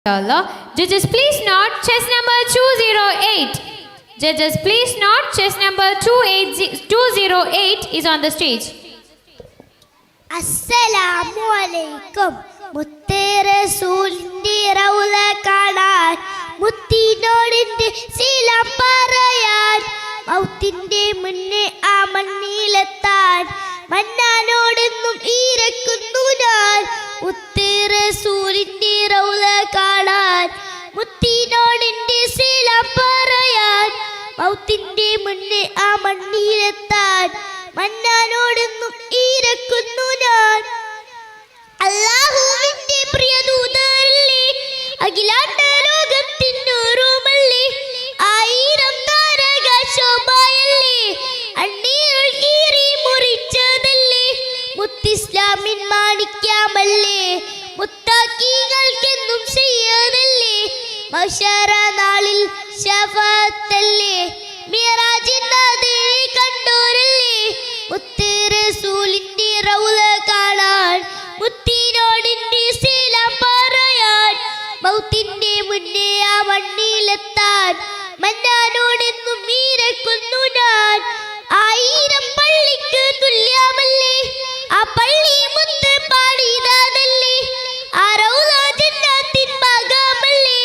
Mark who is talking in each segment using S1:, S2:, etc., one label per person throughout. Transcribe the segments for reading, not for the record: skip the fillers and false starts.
S1: Allah. Judges, please note chess number 208. Judges, please note chess number 208 is on the stage.
S2: Assalamu alaikum. മുത്തേറെ സൂലിന്റെ റൗള കാണാൻ മുത്തിനോടിന്റെ ശീലം പറയാൻ മൗത്തിന്റെ മുന്നേ ആ മണ്ണിലെത്താൻ മന്നാനോടെന്നും ഈരക്കുന്നു ഞാൻ മുത്തേറെ സൂലിന്റെ റൗള കാണാൻ മുത്തിനോടിന്റെ ശീലം പറയാൻ മൗത്തിന്റെ മുന്നേ ആ മണ്ണിലെത്താൻ മന്നാനോടെന്നും ഈരക്കുന്നു ഞാൻ അല്ലാഹുവിന്റെ പ്രിയദൂതരല്ലേ അഖിലാണ്ട ലോകത്തിനോരുമല്ലേ ആയിരം താരക ശോഭയല്ലേ അണ്ണീരുൾ കീറി മുറിച്ചതല്ലേ മുത്തിസ്ലാമിൻ മാണിക്യമല്ലേ മുത്താക്കികൾക്കെന്നും ചെയ്യാതല്ലേ മഹ്ശറ നാളിൽ ശഫാഅത്തല്ലേ മിറാജിൻ നാദിനെ കണ്ടോരല്ലേ മുത്തേ റസൂലിന്റെ റൗള കാണാൻ മുത്തിനോടിന്റെ ശീലം പറയാൻ മൗത്തിന്റെ മുന്നേ ആ മണ്ണിലെത്താൻ മന്നാനോടെന്നും ഈരക്കുന്നു ഞാൻ ആയിരം പള്ളിക്ക് തുല്യമല്ലേ ആ പള്ളി മുത്ത് പാടിയതല്ലേ ആ റൗള ജന്നത്തിൻ ഭാഗമല്ലേ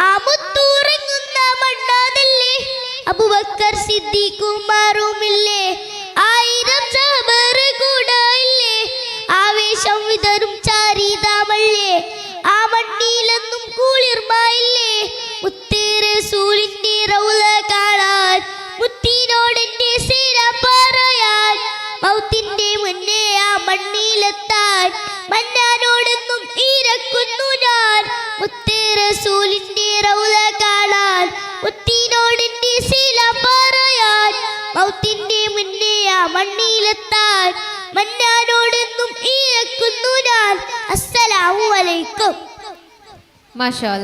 S2: ആ മുത്തുറങ്ങുന്ന മണ്ണാതല്ലേ അബൂബക്കർ സിദ്ദീഖ് ഉമറുമില്ലേ ആയിരം സഹബർ കൂടായില്ലേ ആവേശം വിതറും ചാരിതാമല്ലേ ആ മണ്ണിലെന്നും കുളിർമയില്ലേ മുത്തേ റസൂലിന്റെ റൗള കാണാൻ മുത്തിനോടെന്റെ ശീലം പറയാൻ മൗത്തിന്റെ മുന്നേ ആ മണ്ണിലെത്താൻ മന്നാനോടെന്നും ഈരക്കുന്നു ഞാൻ മുത്തേ റസൂലിന്റെ റൗള കാണാൻ മുത്തിനോടെന്റെ ശീലം പറയാൻ മൗത്തിന്റെ മുന്നേ ആ മണ്ണിലെത്താൻ മന്നാനോടെന്നും ഈരക്കുന്നു ഞാൻ. അസ്സലാമു അലൈക്കും.
S1: Mashallah.